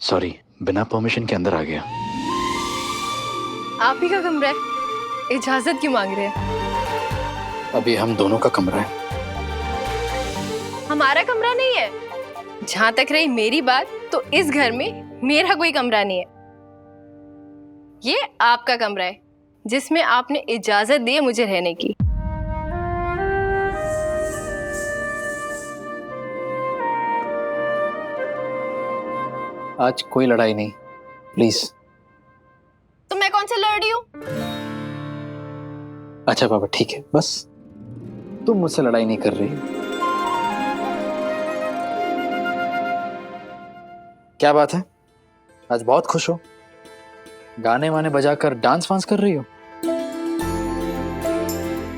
Sorry, बिना permission के अंदर आ गया। आप ही का कमरा है, इजाजत क्यों मांग रहे हैं? अभी हम दोनों का कमरा है। हमारा कमरा नहीं है। जहां तक रही मेरी बात, तो इस घर में मेरा कोई कमरा नहीं है। ये आपका कमरा है, जिसमें आपने इजाजत दी है मुझे रहने की। आज कोई लड़ाई नहीं, प्लीज। तो मैं कौन से लड़ रही हूँ? अच्छा पापा, ठीक है, बस तुम मुझसे लड़ाई नहीं कर रही। क्या बात है, आज बहुत खुश हो? गाने वाने बजाकर डांस वांस कर रही हो?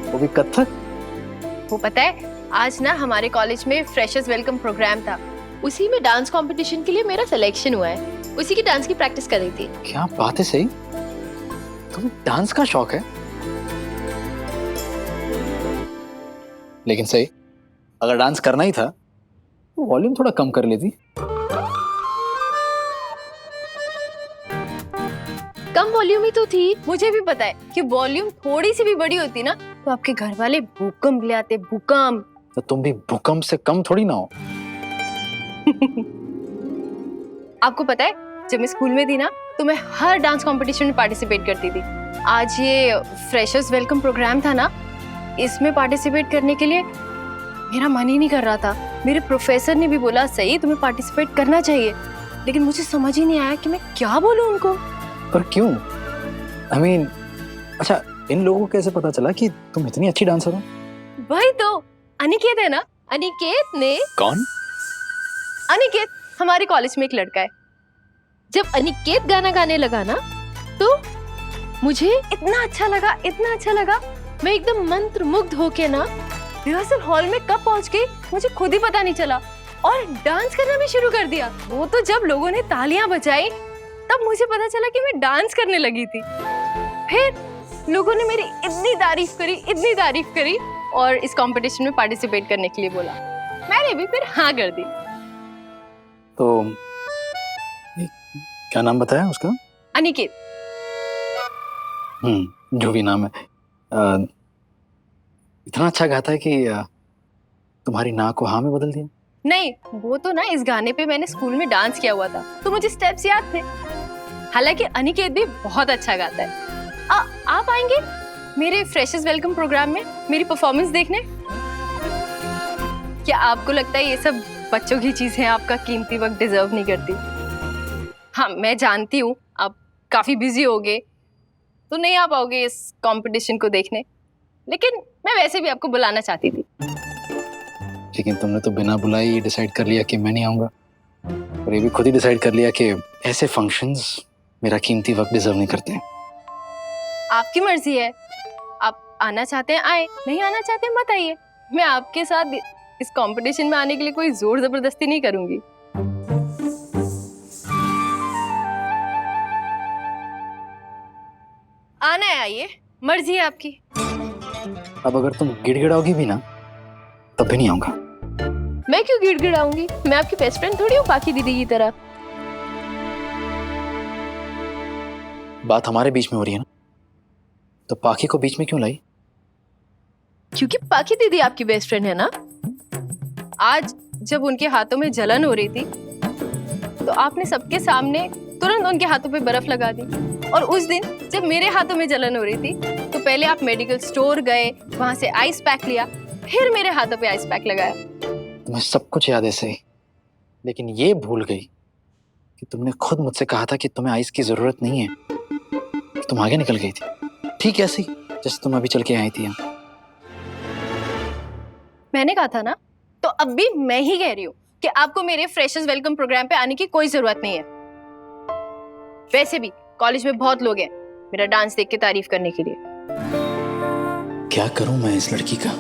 वो भी कथक? वो पता है, आज ना हमारे कॉलेज में फ्रेशर्स वेलकम प्रोग्राम था। उसी में डांस कंपटीशन के लिए मेरा सिलेक्शन हुआ है। उसी की डांस की प्रैक्टिस कर रही थी। क्या बात है, सही? तुम्हें डांस का शौक है? लेकिन सही, अगर डांस करना ही था तो वॉल्यूम थोड़ा कम कर लेती। कम वॉल्यूम ही तो थी। मुझे भी पता है कि वॉल्यूम थोड़ी सी भी बड़ी होती ना, तो आपके घर वाले भूकंप ले आते। भूकंप। तो तुम भी भूकंप से कम थोड़ी ना हो। आपको पता है, जब मैं स्कूल में थी ना, तो मैं हर डांस कंपटीशन में पार्टिसिपेट करती थी। आज ये फ्रेशर्स वेलकम प्रोग्राम था ना, इसमें पार्टिसिपेट करने के लिए मेरा मन ही नहीं कर रहा था। मेरे प्रोफेसर ने भी बोला सही, तुम्हें पार्टिसिपेट करना चाहिए, लेकिन मुझे समझ ही नहीं आया कि मैं क्या बोलूं उनको। पर क्यों? I mean, अच्छा, इन लोगों को कैसे पता चला कि तुम इतनी अच्छी डांसर हो? वही तो, अनिकेत है ना, अनिकेत ने। कौन? अनिकेत हमारे कॉलेज में एक लड़का है। जब अनिकेत गाना गाने लगा ना, तो मुझे इतना अच्छा लगा, इतना अच्छा लगा। मैं एकदम मंत्र मुग्ध होके ना रिहर्सल हॉल में कब पहुंच गई मुझे खुद ही पता नहीं चला, और डांस करना भी शुरू कर दिया। वो तो जब लोगों ने तालियां बजाई, तब मुझे पता चला कि मैं डांस करने लगी थी। फिर लोगों ने मेरी इतनी तारीफ करी, इतनी तारीफ करी, और इस कंपटीशन में पार्टिसिपेट करने के लिए बोला। मैंने भी फिर हाँ कर दी। तो ये क्या नाम बताया उसका? अनिकेत। जो भी नाम है। इतना अच्छा गाता है कि तुम्हारी ना को हाँ में बदल दिया। नहीं, वो तो ना इस गाने पे मैंने स्कूल में डांस किया हुआ था, तो मुझे स्टेप्स याद थे। हालांकि अनिकेत भी बहुत अच्छा गाता है। आप आएंगे मेरे फ्रेशर्स वेलकम प्रोग्राम में मेरी परफॉर्मेंस देखने? क्या आपको लगता है ये सब बच्चों की चीजें आपका कीमती वक्त डिजर्व नहीं करती? हाँ, मैं जानती हूँ आप काफी बिजी होगे, तो नहीं आ पाओगे इस कंपटीशन को देखने, लेकिन मैं वैसे भी आपको बुलाना चाहती थी। लेकिन तुमने तो बिना बुलाए ही डिसाइड कर लिया कि मैं नहीं आऊंगा, और ये भी खुद ही डिसाइड कर लिया कि ऐसे फंक्शंस मेरा कीमती वक्त डिजर्व नहीं करते। आपकी मर्जी है, आप आना चाहते हैं आए, नहीं आना चाहते हैं मत आइए। मैं आपके साथ इस कंपटीशन में आने के लिए कोई जोर जबरदस्ती नहीं करूंगी। आना है आइए, मर्जी है आपकी। अब अगर तुम गिड़गिड़ाओगी भी ना, तब भी नहीं आऊंगा। मैं क्यों गिड़गिड़ाऊंगी? मैं आपकी बेस्ट फ्रेंड थोड़ी हूँ बाकी दीदी की तरह। बात हमारे बीच में हो रही है ना, तो पाखी को बीच में क्यों लाई? क्योंकि पाखी दीदी आपकी बेस्ट फ्रेंड है ना। आज जब उनके हाथों में जलन हो रही थी, तो आपने सबके सामने तुरंत उनके हाथों पे बर्फ लगा दी। और उस दिन जब मेरे हाथों में जलन हो रही थी, तो पहले आप मेडिकल स्टोर गए, वहां से आइस पैक लिया, फिर मेरे हाथों पे आइस पैक लगाया। तुम्हें सब कुछ याद है सही, लेकिन ये भूल गई कि तुमने खुद मुझसे कहा था कि तुम्हें आइस की जरूरत नहीं है। तुम आगे निकल गई थी, ठीक ऐसी जैसे तुम अभी चल के आई थी यहाँ। मैंने कहा था ना, तो अब भी मैं ही कह रही हूँ कि आपको मेरे फ्रेशर्स वेलकम प्रोग्राम पे आने की कोई जरूरत नहीं है। वैसे भी कॉलेज में बहुत लोग हैं मेरा डांस देख के तारीफ करने के लिए। क्या करूं मैं इस लड़की का?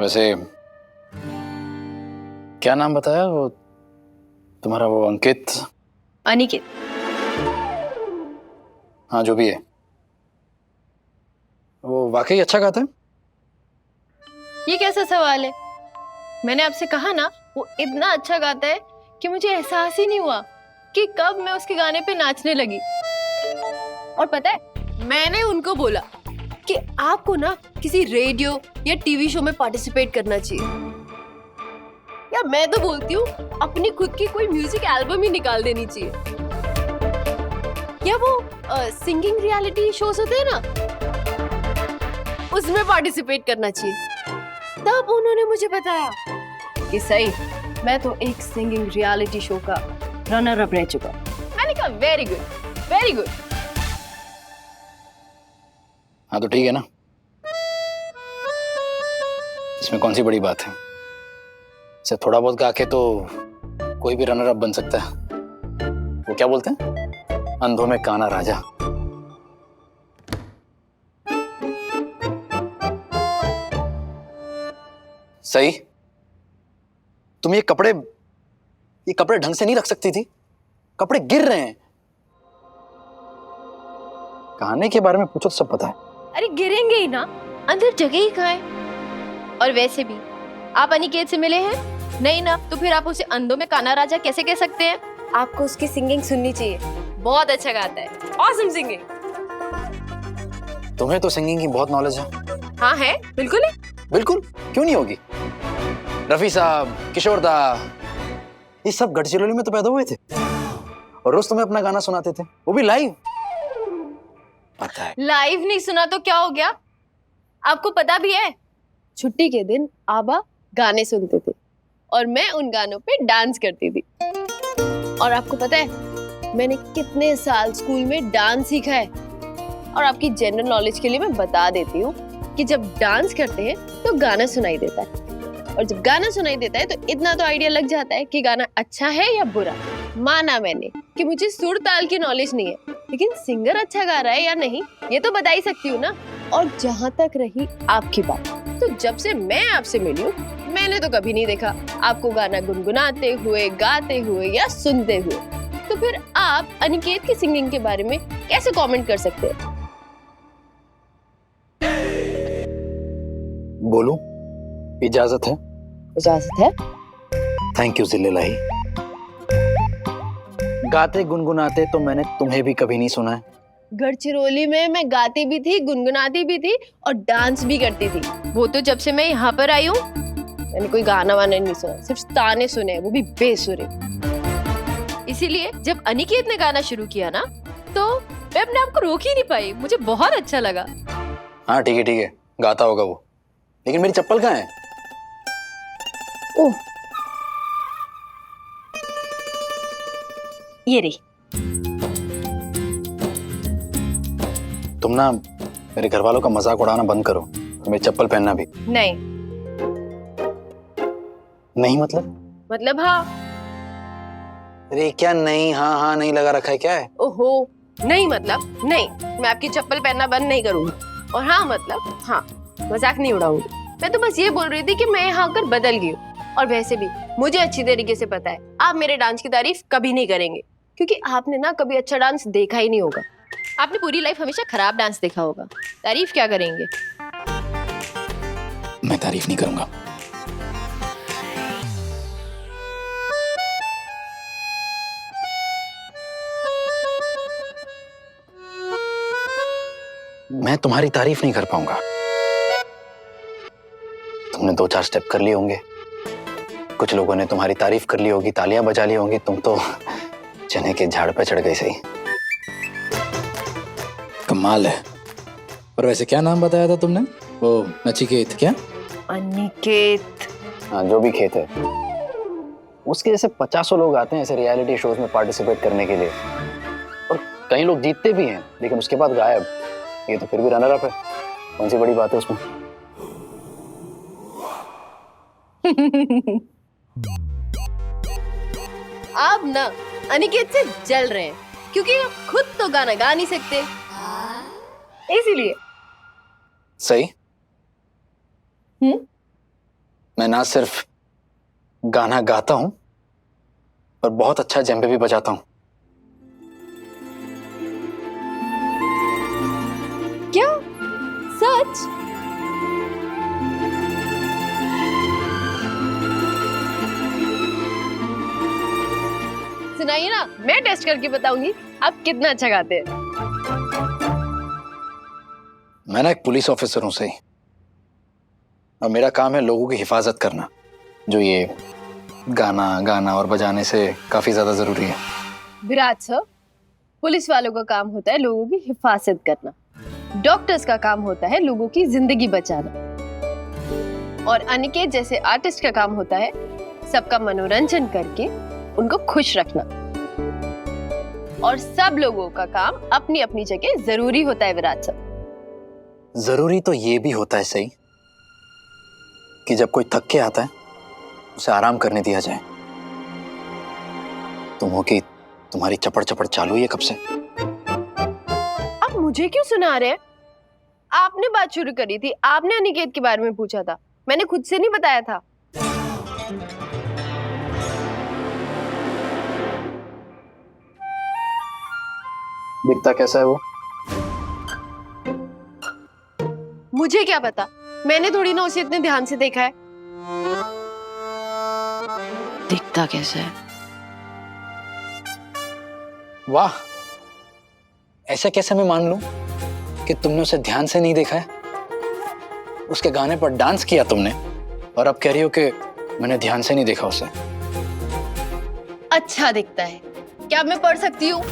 वैसे क्या नाम बताया वो तुम्हारा? वो अंकित? अनिकेत। हाँ जो भी है, वो वाकई अच्छा गाता है? ये कैसा सवाल है? मैंने आपसे कहा ना, वो इतना अच्छा गाता है कि मुझे एहसास ही नहीं हुआ कि कब मैं उसके गाने पे नाचने लगी। और पता है, मैंने उनको बोला कि आपको ना किसी रेडियो या टीवी शो में पार्टिसिपेट करना चाहिए। या मैं तो बोलती हूँ अपनी खुद की कोई म्यूजिक एल्बम ही निकाल देनी चाहिए। या वो सिंगिंग रियलिटी शोज होते हैं ना, उसमें पार्टिसिपेट करना चाहिए। तब उन्होंने मुझे बताया कि सही, मैं तो एक सिंगिंग रियलिटी शो का रनर अप रह चुका। मैंने कहा वेरी गुड, वेरी गुड। हाँ तो ठीक है ना, इसमें कौन सी बड़ी बात है? सिर्फ थोड़ा बहुत गा के तो कोई भी रनर अप बन सकता है। वो क्या बोलते हैं, अंधों में काना राजा। सही, तुम ये कपड़े ढंग से नहीं रख सकती थी? कपड़े गिर रहे हैं। गाने के बारे में पूछो तो सब पता है। अरे गिरेंगे ही ना, अंदर जगह ही कहाँ है? और वैसे भी आप अनिकेत से मिले हैं? नहीं ना, तो फिर आप उसे अंधों में काना राजा कैसे कह सकते हैं? आपको उसकी सिंगिंग सुननी चाहिए, बहुत अच्छा गाता है। Awesome singing. तुम्हें तो सिंगिंग की बहुत नॉलेज है। हाँ है, बिल्कुल है। बिल्कुल, क्यों नहीं होगी? रफी साहब, किशोर दा, ये सब गढ़चिरौली में तो पैदा हुए थे और रोज तुम्हें अपना गाना सुनाते थे, वो भी लाइव। पता है। लाइव नहीं सुना तो क्या हो गया? आपको पता भी है, छुट्टी के दिन आबा गाने सुनते थे और मैं उन गानों पे डांस करती थी। और आपको पता है मैंने कितने साल स्कूल में डांस सीखा है। और आपकी जनरल नॉलेज के लिए मैं बता देती हूँ कि जब डांस करते हैं तो गाना सुनाई देता है, और जब गाना सुनाई देता है तो इतना तो आइडिया लग जाता है कि गाना अच्छा है या बुरा। माना मैंने कि मुझे सुर ताल की नॉलेज नहीं है, लेकिन सिंगर अच्छा गा रहा है या नहीं ये तो बता ही सकती हूँ ना। और जहाँ तक रही आपकी बात, तो जब से मैं आपसे मिली हूँ मैंने तो कभी नहीं देखा आपको गाना गुनगुनाते हुए, गाते हुए या सुनते हुए। तो फिर आप अनिकेत की सिंगिंग के बारे में कैसे कमेंट कर सकते हैं? बोलूं? इजाजत है? इजाजत है। थैंक यू जिल्लेलाही। गाते गुनगुनाते तो मैंने तुम्हें भी कभी नहीं सुना है। गढ़चिरौली में मैं गाती भी थी, गुनगुनाती भी थी और डांस भी करती थी। वो तो जब से मैं यहाँ पर आई हूँ मैंने कोई गाना वाना नहीं सुना, सिर्फ ताने सुने, वो भी बेसुरे। इसीलिए जब अनिकेत ने गाना शुरू किया ना तो मैं अपने आप को रोक ही नहीं पाई, मुझे बहुत अच्छा लगा। हाँ ठीक है, गाता होगा वो, लेकिन मेरी चप्पल कहाँ है? ओह, ये रही। तुम ना मेरे घर वालों का मजाक उड़ाना बंद करो, मेरी चप्पल पहनना भी। नहीं मतलब हाँ। अरे क्या नहीं? हाँ हाँ नहीं लगा रखा है क्या है? ओहो, नहीं मतलब नहीं, मैं आपकी चप्पल पहनना बंद नहीं करूंगी। और हाँ मतलब हाँ, मजाक नहीं उड़ाऊंगी। मैं तो बस ये बोल रही थी कि मैं यहाँ आकर बदल गई हूँ। और वैसे भी मुझे अच्छी तरीके से पता है आप मेरे डांस की तारीफ कभी नहीं करेंगे, क्योंकि आपने ना कभी अच्छा डांस देखा ही नहीं होगा। आपने पूरी लाइफ हमेशा खराब डांस देखा होगा, तारीफ क्या करेंगे? मैं तारीफ नहीं करूंगा। मैं तुम्हारी तारीफ नहीं कर पाऊंगा। तुमने 2-4 स्टेप कर लिए होंगे, कुछ लोगों ने तुम्हारी तारीफ कर ली होगी, तालियां बजा ली होंगी, तुम तो चने के झाड़ पे चढ़ गई। सही, कमाल है। और वैसे क्या नाम बताया था तुमने? वो नचिकेत क्या? अनिकेत। हाँ जो भी खेत है, उसके जैसे 50 लोग आते हैं ऐसे रियलिटी शोज में पार्टिसिपेट करने के लिए, और कई लोग जीतते भी हैं लेकिन उसके बाद गायब। ये तो फिर भी रनर अप है, कौन सी बड़ी बात है उसमें? आप ना अनिकेत से जल रहे हैं क्योंकि आप खुद तो गाना गा नहीं सकते, इसीलिए। सही। मैं ना सिर्फ गाना गाता हूं और बहुत अच्छा जेम्बे भी बजाता हूं। क्या? सच? सुनाइए ना, मैं टेस्ट करके बताऊंगी आप कितना अच्छा गाते हैं। मैं ना एक पुलिस ऑफिसर हूं सही, और मेरा काम है लोगों की हिफाजत करना, जो ये गाना गाना और बजाने से काफी ज्यादा जरूरी है। विराट सर, पुलिस वालों का काम होता है लोगों की हिफाजत करना, डॉक्टर्स का काम होता है लोगों की जिंदगी बचाना, और अनिकेत जैसे आर्टिस्ट का काम होता है सबका मनोरंजन करके उनको खुश रखना। और सब लोगों का काम अपनी अपनी जगह जरूरी होता है विराट सर। जरूरी तो ये भी होता है सही कि जब कोई थक के आता है उसे आराम करने दिया जाए। तुम हो कि तुम्हारी चपड़ चपड़ चालू ही है कब से। आप मुझे क्यों सुना रहे हैं? आपने बात शुरू करी थी, आपने अनिकेत के बारे में पूछा था, मैंने खुद से नहीं बताया था। दिखता कैसा है वो? मुझे क्या पता, मैंने थोड़ी ना उसे इतने ध्यान से देखा है। दिखता कैसा है? वाह, ऐसा कैसे मैं मान लूं कि तुमने उसे ध्यान से नहीं देखा है? उसके गाने पर डांस किया तुमने और अब कह रही हो कि मैंने ध्यान से नहीं देखा उसे। अच्छा दिखता है, क्या मैं पढ़ सकती हूँ?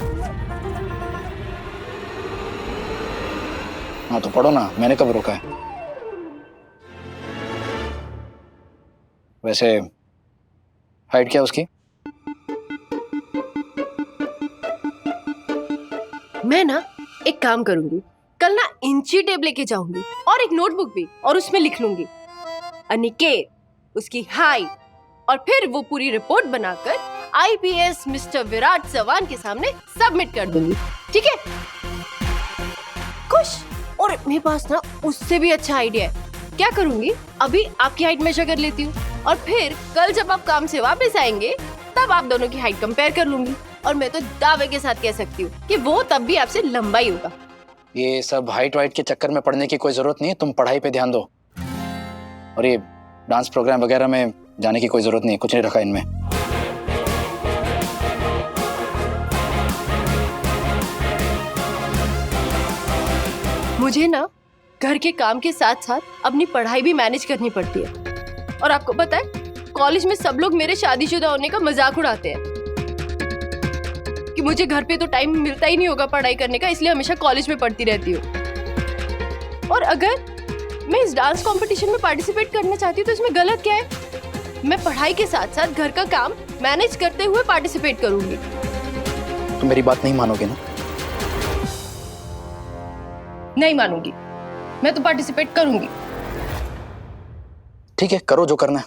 हाँ तो पढ़ो ना, मैंने कब रोका है। वैसे हाइट क्या उसकी? मैं ना एक काम करूंगी, कल ना इंची टेप लेके जाऊंगी और एक नोटबुक भी, और उसमें लिख लूंगी अनिकेत, उसकी हाइट, और फिर वो पूरी रिपोर्ट बनाकर आईपीएस मिस्टर विराट चव्हाण के सामने सबमिट कर दूंगी। ठीक है? खुश? और मेरे पास ना उससे भी अच्छा आइडिया है। क्या करूंगी, अभी आपकी हाइट मेजर कर लेती हूँ, और फिर कल जब आप काम से वापस आएंगे तब आप दोनों की हाइट कंपेयर कर लूंगी, और मैं तो दावे के साथ कह सकती हूँ कि वो तब भी आपसे लंबा ही होगा। ये सब हाइट वाइट के चक्कर में पड़ने की कोई जरूरत नहीं है, तुम पढ़ाई पे ध्यान दो। और ये डांस प्रोग्राम वगैरह में जाने की कोई जरूरत नहीं है, कुछ नहीं रखा इनमें। मुझे ना घर के काम के साथ साथ अपनी पढ़ाई भी मैनेज करनी पड़ती है, और आपको पता है कॉलेज में सब लोग मेरे शादीशुदा होने का मजाक उड़ाते हैं कि मुझे घर पे तो टाइम मिलता ही नहीं होगा पढ़ाई करने का, इसलिए हमेशा कॉलेज में पढ़ती रहती हूँ। और अगर मैं इस डांस कंपटीशन में पार्टिसिपेट करना चाहती हूँ तो इसमें गलत क्या है? मैं पढ़ाई के साथ साथ घर का काम मैनेज करते हुए पार्टिसिपेट करूंगी। तुम मेरी बात नहीं मानोगे ना? नहीं मानूंगी, मैं तो पार्टिसिपेट करूंगी। ठीक है, करो जो करना है।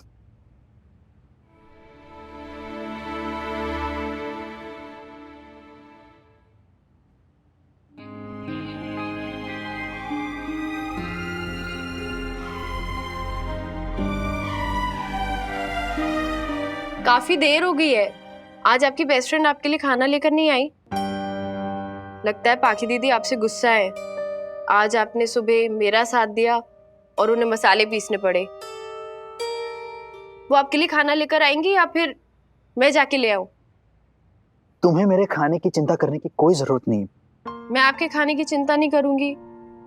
काफी देर हो गई है, आज आपकी बेस्ट फ्रेंड आपके लिए खाना लेकर नहीं आई। लगता है पाखी दीदी आपसे गुस्सा है। आज आपने सुबह मेरा साथ दिया और उन्हें मसाले पीसने पड़े। वो आपके लिए खाना लेकर आएंगी या फिर मैं जाके ले आऊं? तुम्हें मेरे खाने की चिंता करने की कोई जरूरत नहीं। मैं आपके खाने की चिंता नहीं करूंगी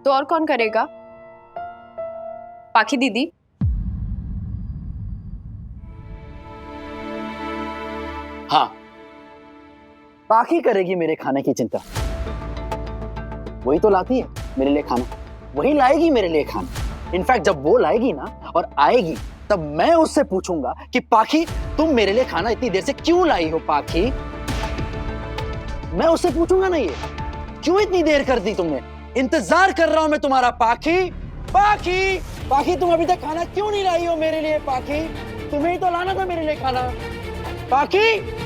तो और कौन करेगा? पाखी दीदी। हाँ, पाखी करेगी मेरे खाने की चिंता। वही तो लाती है मेरे लिए खाना, वही लाएगी मेरे लिए खाना। इनफैक्ट जब वो लाएगी ना और आएगी तब मैं उससे पूछूंगा कि पाखी तुम मेरे लिए खाना इतनी देर से क्यों लाई हो पाखी? मैं उससे पूछूंगा ना, ये क्यों इतनी देर कर दी तुमने? इंतजार कर रहा हूं मैं तुम्हारा पाखी। पाखी पाखी तुम अभी तक खाना क्यों नहीं लाई हो मेरे लिए? पाखी तुम्हें ही तो लाना था मेरे लिए खाना। पाखी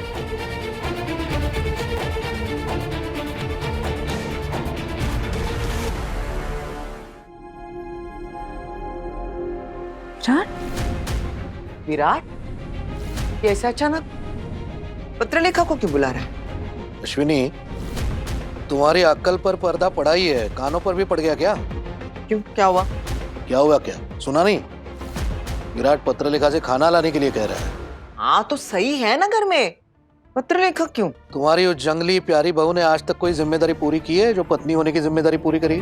विराट, विराट, ये ऐसा अचानक पत्रलेखा को क्यों बुला रहा है? अश्विनी, तुम्हारी अक्ल पर पर्दा पड़ा ही है, कानों पर भी पड़ गया क्या? क्यों, क्या हुआ? क्या हुआ क्या? सुना नहीं? विराट पत्रलेखा से खाना लाने के लिए कह रहा है। हाँ तो सही है ना, घर में पत्रलेखा क्यों? तुम्हारी उस जंगली प्यारी बहू ने आज तक कोई जिम्मेदारी पूरी की है जो पत्नी होने की जिम्मेदारी पूरी करी?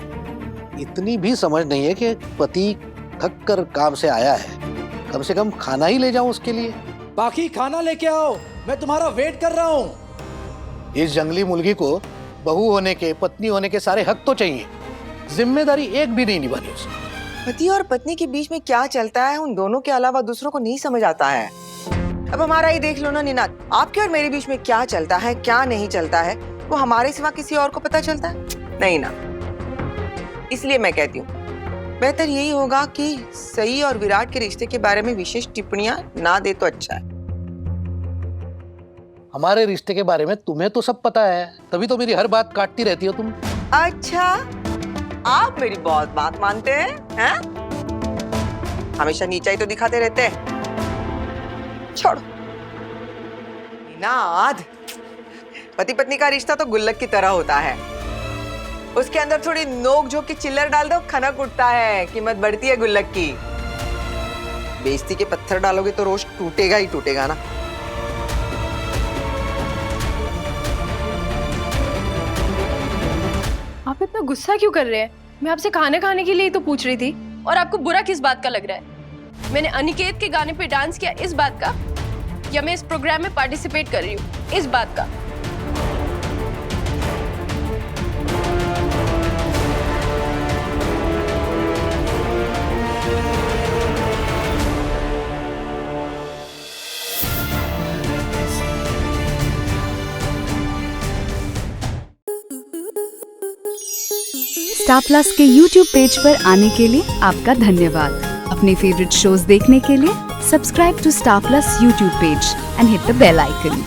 इतनी भी समझ नहीं है कि पति थक कर काम से आया है, कम से कम खाना ही ले जाऊं उसके लिए। बाकी खाना लेके आओ, मैं तुम्हारा वेट कर रहा हूँ। इस जंगली मुर्गी को बहू होने के, पत्नी होने के सारे हक तो चाहिए, जिम्मेदारी एक भी नहीं निभानी उसने। पति और पत्नी के बीच में क्या चलता है उन दोनों के अलावा दूसरों को नहीं समझ आता है। अब हमारा ही देख लो ना निनाद, आपके और मेरे बीच में क्या चलता है क्या नहीं चलता है वो हमारे सिवा किसी और को पता चलता है? नहीं ना। इसलिए मैं कहती हूँ बेहतर यही होगा कि सई और विराट के रिश्ते के बारे में विशेष टिप्पणियां ना दे तो अच्छा है। हमारे रिश्ते के बारे में तुम्हें तो सब पता है, तभी तो मेरी हर बात काटती रहती हो तुम। अच्छा, आप मेरी बहुत बात मानते हैं? हमेशा नीचा ही तो दिखाते रहते हैं। छोड़ो निनाद, पति पत्नी का रिश्ता तो गुल्लक की तरह होता है, उसके अंदर थोड़ी नोक झोंक की चिल्लर डाल दो, खनक उठता है, कीमत बढ़ती है गुल्लक की। बेइज्जती के पत्थर डालोगे तो रोज टूटेगा ही टूटेगा ना। आप इतना गुस्सा क्यों कर रहे हैं? मैं आपसे खाना खाने के लिए ही तो पूछ रही थी। और आपको बुरा किस बात का लग रहा है? मैंने अनिकेत के गाने पे डांस किया इस बात का, या मैं इस प्रोग्राम में पार्टिसिपेट कर रही हूँ इस बात का? स्टार प्लस के YouTube पेज पर आने के लिए आपका धन्यवाद। अपने फेवरेट शोज देखने के लिए subscribe to Star Plus YouTube page and hit the bell icon.